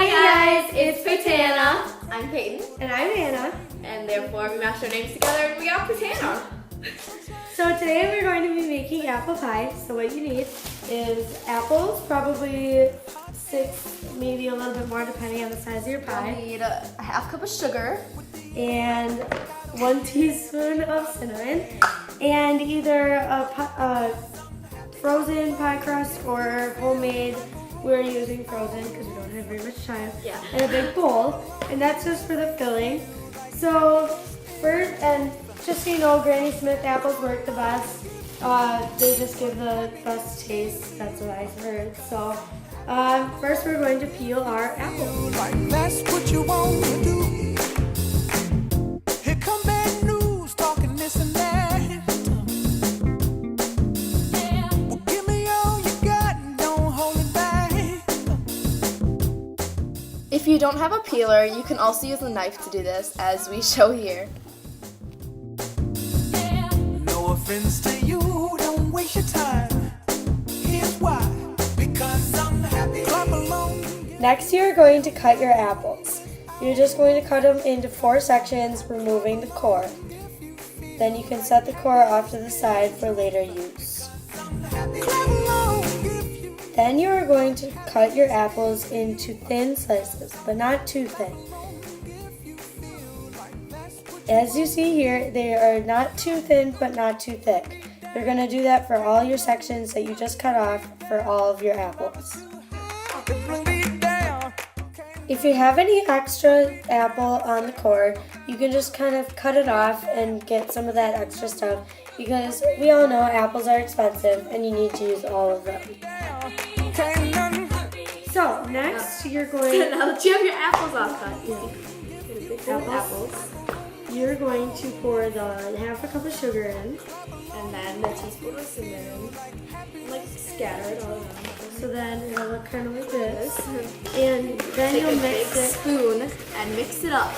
Hi guys, it's Paytana. I'm Peyton. And I'm Anna. And therefore we mashed our names together and we got Paytana. So today we're going to be making apple pie. So what you need is apples, probably 6, maybe a little bit more depending on the size of your We pie. need a half cup of sugar. And 1 teaspoon of cinnamon. And either a frozen pie crust or homemade. We're using frozen because we don't have very much time. Yeah. And a big bowl. And that's just for the filling. So first, and just so you know, Granny Smith apples work the best. They just give the best taste. That's what I've heard. So first we're going to peel our apples. Like that's what you want to do. Here come bad news, talking this and that. Well, give me all you got and don't hold it back. If you don't have a peeler, you can also use a knife to do this, as we show here. No offense to you, don't waste your time. Here's why. Because I'm happy. Clap along. Next, you're going to cut your apples. You're just going to cut them into 4 sections, removing the core. Then you can set the core off to the side for later use. Clap along if you. Then you are going to cut your apples into thin slices, but not too thin. As you see here, they are not too thin, but not too thick. You're going to do that for all your sections that you just cut off for all of your apples. Bring me down. If you have any extra apple on the core, you can just kind of cut it off and get some of that extra stuff, because we all know apples are expensive and you need to use all of them. Can't nothing. So next you're going Now that you have your apples all cut, apples. You're going to pour the half a cup of sugar in. and then a teaspoon of cinnamon, like scatter it all around. So then it'll look kind of like this. And then Take you'll a mix big it. spoon and mix it up.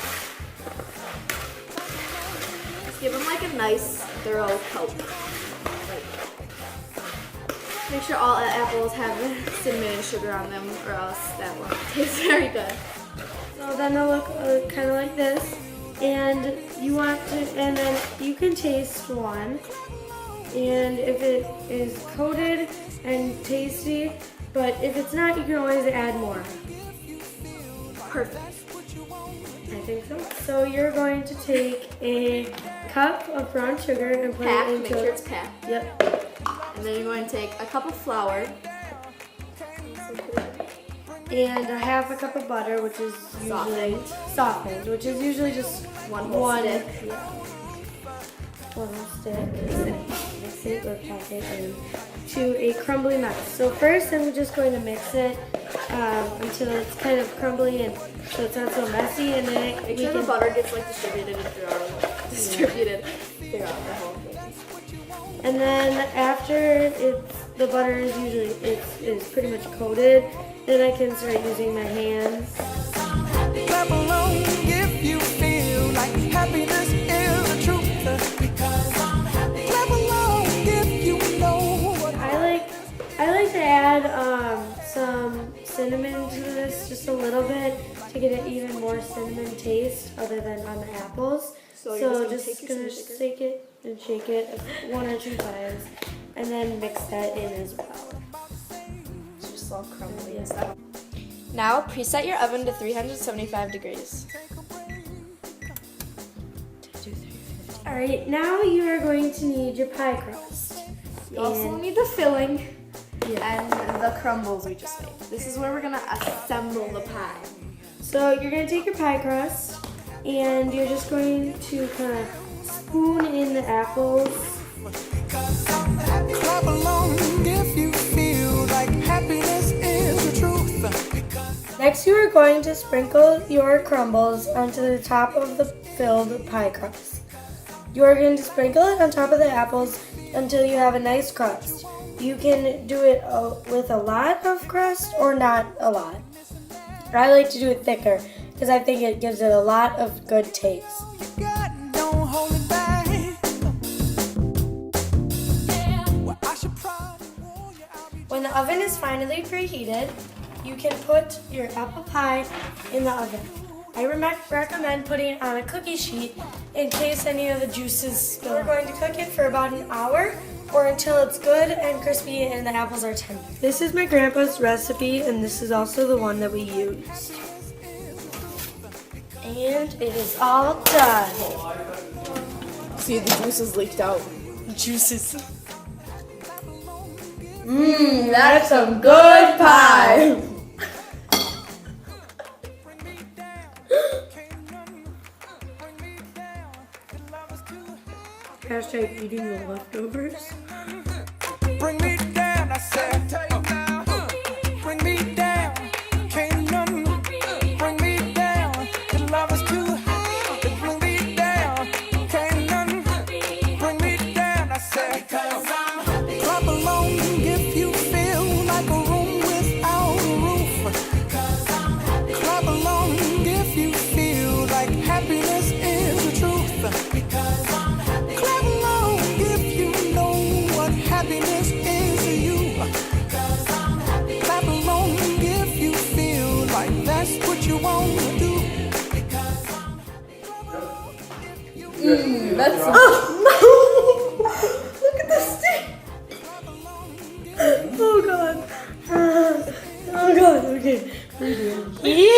Just give them like a nice, thorough coat. Make sure all apples have cinnamon and sugar on them, or else that won't taste very good. So then they'll look kind of like this. And you want to, and then you can taste one. And if it is coated and tasty, but if it's not, you can always add more. Perfect. I think so. So you're going to take a cup of brown sugar and put Packed, it make into sure it's packed. Yep. And then you're going to take a cup of flour. And a half a cup of butter, which is usually softened, which is usually just One whole stick. Yeah. One whole stick. Mix it or pack it into a crumbly mess. So first, I'm just going to mix it until it's kind of crumbly and so it's not so messy. And then Make sure the butter gets like distributed throughout the whole thing. And then after the butter is usually is pretty much coated, then I can start using my hands. Clap along if you feel like happiness is the truth. Because I'm happy. Clap along if you know what. I like to add some cinnamon to this, just a little bit, to get an even more cinnamon taste other than on the apples. So you're just just gonna shake it and shake it 1 or 2 times, and then mix that in as well. It's just all crumbly and stuff. Now preset your oven to 375 degrees. All right, now you are going to need your pie crust. You also And- need the filling Yeah. and the crumbles we just made. This is where we're gonna assemble the pie. So you're going to take your pie crust, and you're just going to kind of spoon in the apples. Because I'm happy. Clap along if you feel like happiness is the truth. Because Next, you are going to sprinkle your crumbles onto the top of the filled pie crust. You are going to sprinkle it on top of the apples until you have a nice crust. You can do it with a lot of crust or not a lot. I like to do it thicker because I think it gives it a lot of good taste. you got, don't hold it back. Well, I should probably warn you, I'll be When the oven is finally preheated, you can put your apple pie in the oven. I recommend putting it on a cookie sheet in case any of the juices spill. We're going to cook it for about an hour or until it's good and crispy and the apples are tender. This is my grandpa's recipe, and this is also the one that we used. And it is all done. See, the juices leaked out. Juices. Mmm, that's some good pie. Hashtag eating the leftovers. Bring me down, I said. Bring me down, can't none bring me down. The love is too high. Bring me down, can't none bring me down, I said. Clap along if you feel like a room without a roof. Clap along if you feel like happiness is the truth. Clap along if you know what happiness is to you. Clap along if you feel like that's what you want to do. That's Look at this thing. Oh god. Oh god. Okay. Yeah.